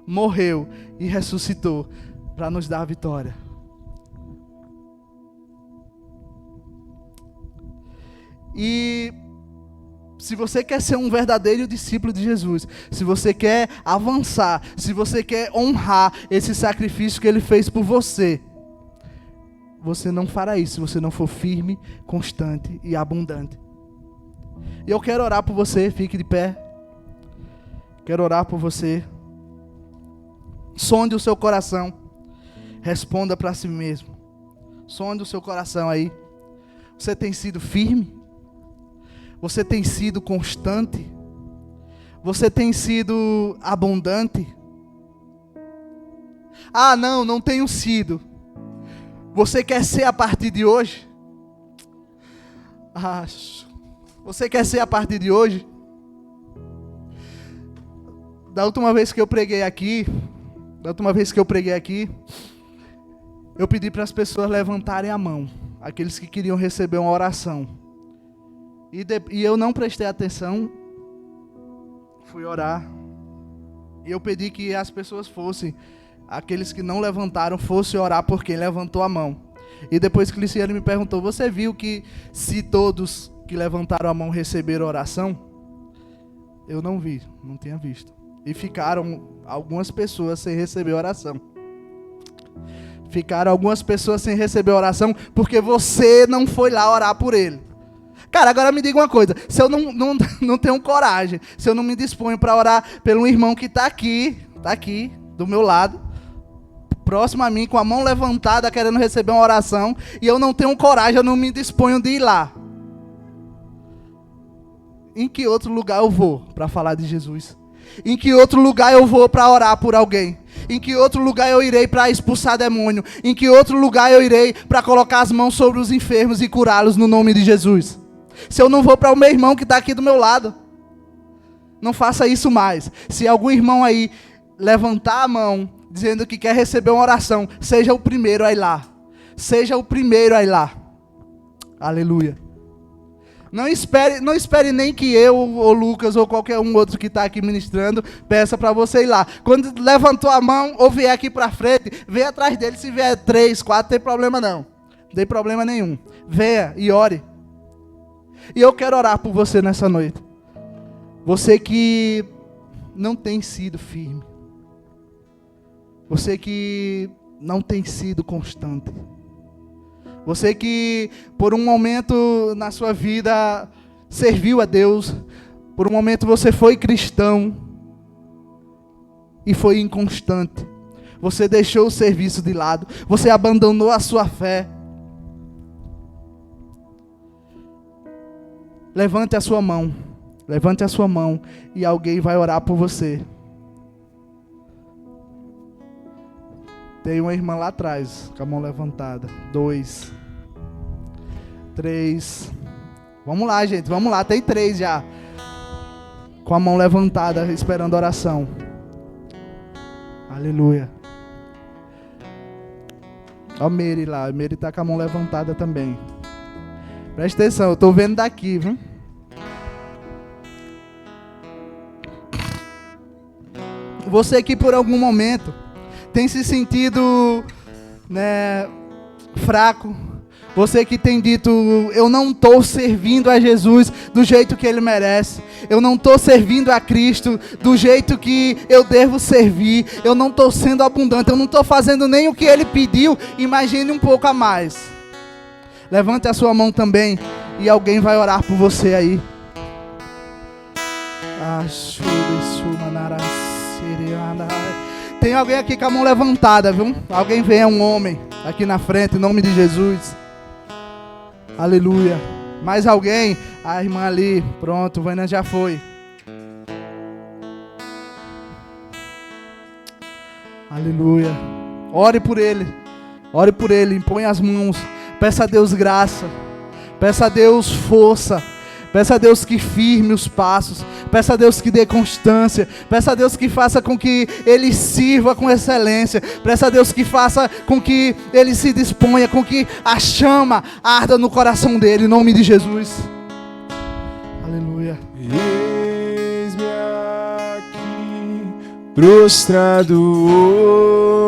Morreu e ressuscitou para nos dar a vitória. E se você quer ser um verdadeiro discípulo de Jesus, se você quer avançar, se você quer honrar esse sacrifício que Ele fez por você, você não fará isso se você não for firme, constante e abundante. E eu quero orar por você, fique de pé. Quero orar por você. Sonde o seu coração. Responda para si mesmo. Sonde o seu coração aí. Você tem sido firme? Você tem sido constante? Você tem sido abundante? Ah, não tenho sido. Você quer ser a partir de hoje? Você quer ser a partir de hoje? Da última vez que eu preguei aqui, eu pedi para as pessoas levantarem a mão, aqueles que queriam receber uma oração. E eu não prestei atenção, fui orar, e eu pedi que as pessoas fossem, aqueles que não levantaram, fossem orar por quem levantou a mão. E depois que Liciane me perguntou, você viu que se todos que levantaram a mão receberam oração? Eu não vi, não tinha visto. E ficaram algumas pessoas sem receber oração. Ficaram algumas pessoas sem receber oração porque você não foi lá orar por ele. Cara, agora me diga uma coisa. Se eu não tenho coragem, se eu não me disponho para orar pelo irmão que está aqui, do meu lado, próximo a mim, com a mão levantada, querendo receber uma oração, e eu não tenho coragem, eu não me disponho de ir lá. Em que outro lugar eu vou para falar de Jesus? Em que outro lugar eu vou para orar por alguém? Em que outro lugar eu irei para expulsar demônio? Em que outro lugar eu irei para colocar as mãos sobre os enfermos e curá-los no nome de Jesus? Se eu não vou para o meu irmão que está aqui do meu lado, não faça isso mais. Se algum irmão aí levantar a mão, dizendo que quer receber uma oração, seja o primeiro a ir lá. Seja o primeiro a ir lá. Aleluia. Não espere nem que eu, ou Lucas, ou qualquer um outro que está aqui ministrando, peça para você ir lá. Quando levantou a mão, ou vier aqui para frente, venha atrás dele. Se vier 3, 4, não tem problema não. Não tem problema nenhum. Venha e ore. E eu quero orar por você nessa noite. Você que não tem sido firme. Você que não tem sido constante. Você que por um momento na sua vida serviu a Deus. Por um momento você foi cristão e foi inconstante. Você deixou o serviço de lado. Você abandonou a sua fé. Levante a sua mão. Levante a sua mão e alguém vai orar por você. Tem uma irmã lá atrás, com a mão levantada. 2, 3. Vamos lá, gente, vamos lá. Tem 3 já. Com a mão levantada, esperando a oração. Aleluia. Ó a Mary lá. A Mary está com a mão levantada também. Presta atenção, eu estou vendo daqui, viu? Você que por algum momento tem se sentido, fraco. Você que tem dito, eu não estou servindo a Jesus do jeito que Ele merece. Eu não estou servindo a Cristo do jeito que eu devo servir. Eu não estou sendo abundante. Eu não estou fazendo nem o que Ele pediu. Imagine um pouco a mais. Levante a sua mão também e alguém vai orar por você aí. Tem alguém aqui com a mão levantada, viu? Alguém vem, é um homem aqui na frente, em nome de Jesus. Aleluia. Mais alguém? A irmã ali, pronto, o Vainan já foi. Aleluia. Ore por ele. Ore por ele, impõe as mãos. Peça a Deus graça. Peça a Deus força. Peça a Deus que firme os passos. Peça a Deus que dê constância. Peça a Deus que faça com que ele sirva com excelência. Peça a Deus que faça com que ele se disponha, com que a chama arda no coração dele, em nome de Jesus. Aleluia.
Eis-me aqui, prostrado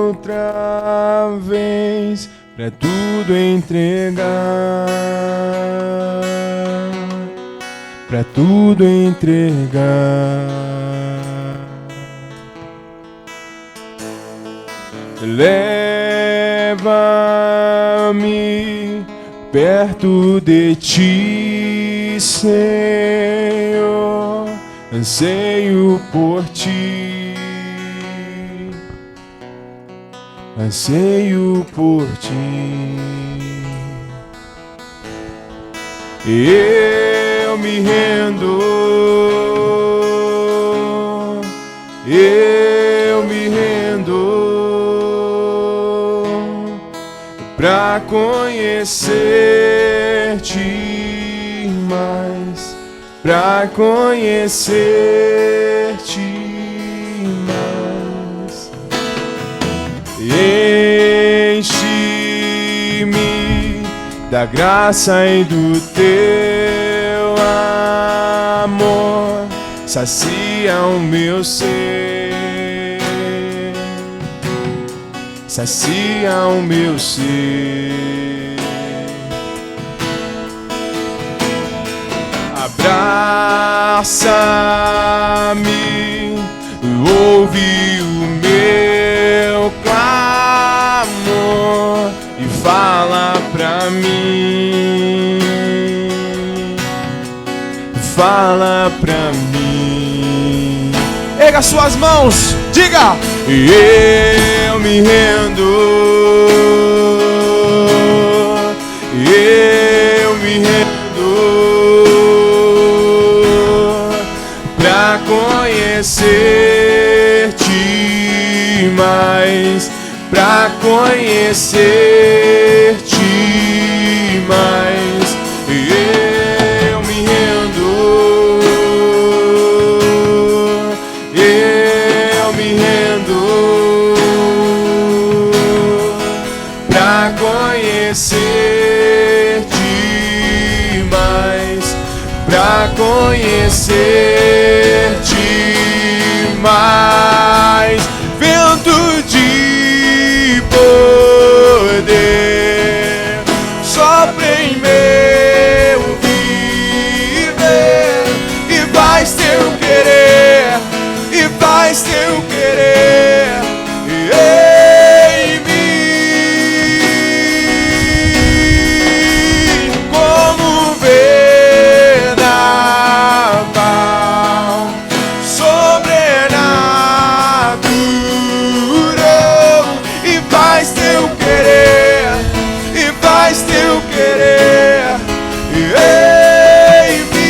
outra vez, pra tudo entregar, pra tudo entregar. Leva-me perto de ti, Senhor, anseio por ti, anseio por ti. Eu me rendo, eu me rendo pra conhecer-te mais, pra conhecer-te mais. Enche-me da graça e do teu amor, sacia o meu ser, sacia o meu ser. Abraça-me, ouve o meu clamor e fala pra mim, fala pra mim. Erga suas mãos, diga: eu me rendo, eu me rendo pra conhecer-te mais, pra conhecer-te mais. Eu me rendo, eu me rendo pra conhecer-te mais, pra conhecer-te mais. Vento de poder sopra em meu viver e faz teu querer, e faz teu querer em mim, como vendaval sobrenatural, e faz teu querer, e faz teu querer em mim.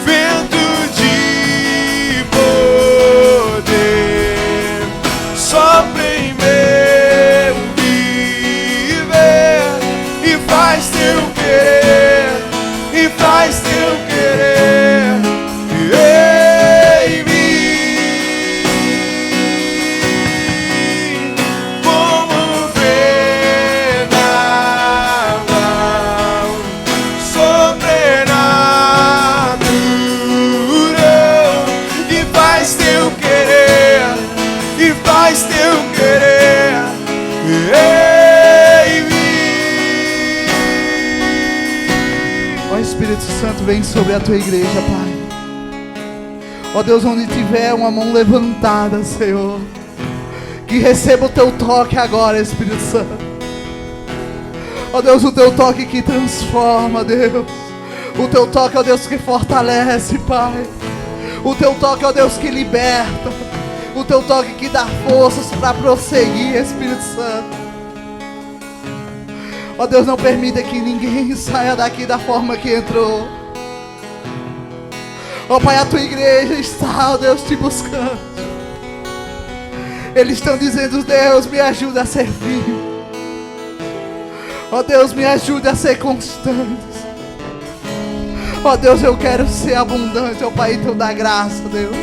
Vento de poder sopra em meu viver e faz teu querer, e faz teu querer em mim, como vendaval sobrenatural, e faz teu querer, e faz teu querer em mim.
Ó Espírito Santo, vem sobre a tua igreja, Pai. Ó Deus, onde tiver uma mão levantada, Senhor, que receba o teu toque agora, Espírito Santo. Ó Deus, o teu toque que transforma, Deus. O teu toque, ó Deus, que fortalece, Pai. O teu toque, ó Deus, que liberta. O teu toque que dá forças para prosseguir, Espírito Santo. Ó Deus, não permita que ninguém saia daqui da forma que entrou. Ó Pai, a tua igreja está, ó Deus, te buscando. Eles estão dizendo: Deus, me ajuda a servir. Ó Deus, me ajude a ser constante. Ó Deus, eu quero ser abundante, ó Pai, então dá graça, Deus.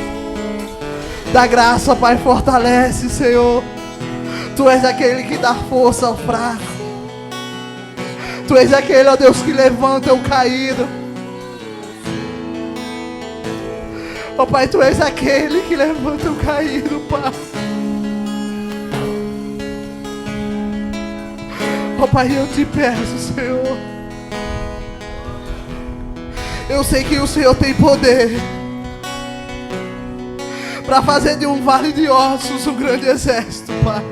Dá graça, Pai, fortalece, Senhor. Tu és aquele que dá força ao fraco. Tu és aquele, ó Deus, que levanta o caído. Ó Pai, Tu és aquele que levanta o caído, Pai. Ó Pai, eu te peço, Senhor. Eu sei que o Senhor tem poder para fazer de um vale de ossos um grande exército, Pai.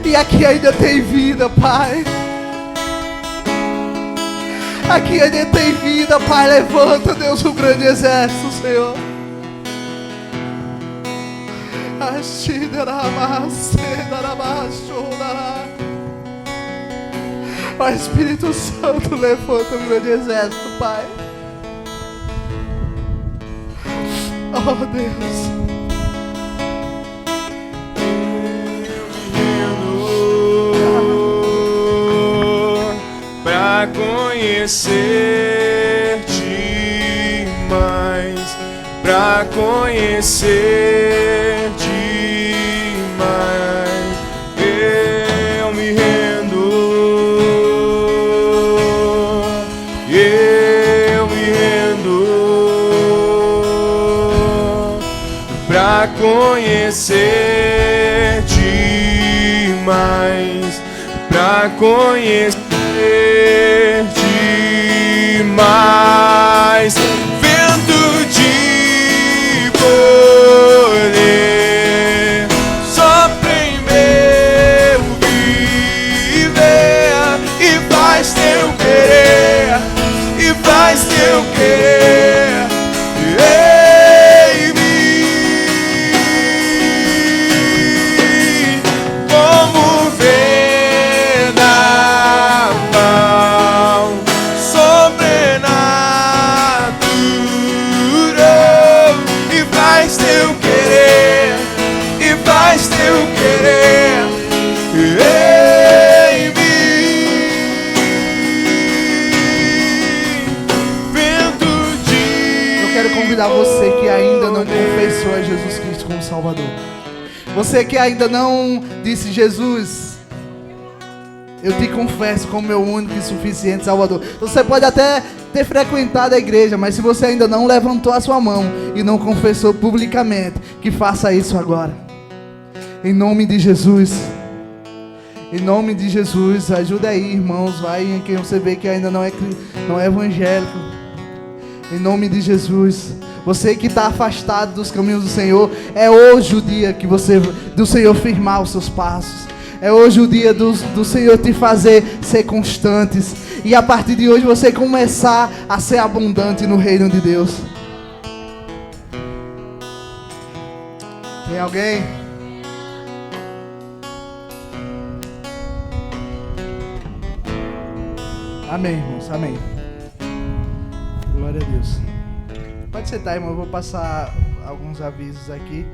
E aqui ainda tem vida, Pai. Aqui ainda tem vida, Pai. Levanta, Deus, um grande exército, Senhor. Ó Espírito Santo, levanta um grande exército, Pai. Oh Deus.
Pra conhecer-te mais, pra conhecer-te mais, eu me rendo, eu me rendo, pra conhecer-te mais, pra conhecer mais, vento de poder, sopra em meu viver e faz teu querer, e faz teu querer em mim, como vendaval sobrenatural, e faz teu querer, e faz teu querer em mim, vento de.
Eu quero convidar você que ainda não confessou a Jesus Cristo como Salvador. Você que ainda não disse: Jesus, eu te confesso como meu único e suficiente Salvador. Você pode até ter frequentado a igreja, mas se você ainda não levantou a sua mão e não confessou publicamente, que faça isso agora. Em nome de Jesus. Em nome de Jesus, ajuda aí, irmãos. Vai em quem você vê que ainda não é evangélico. Em nome de Jesus. Você que está afastado dos caminhos do Senhor, é hoje o dia que do Senhor firmar os seus passos. É hoje o dia do Senhor te fazer ser constantes. E a partir de hoje você começar a ser abundante no reino de Deus. Tem alguém? Amém, irmãos. Amém. Glória a Deus. Pode sentar, irmão. Eu vou passar alguns avisos aqui.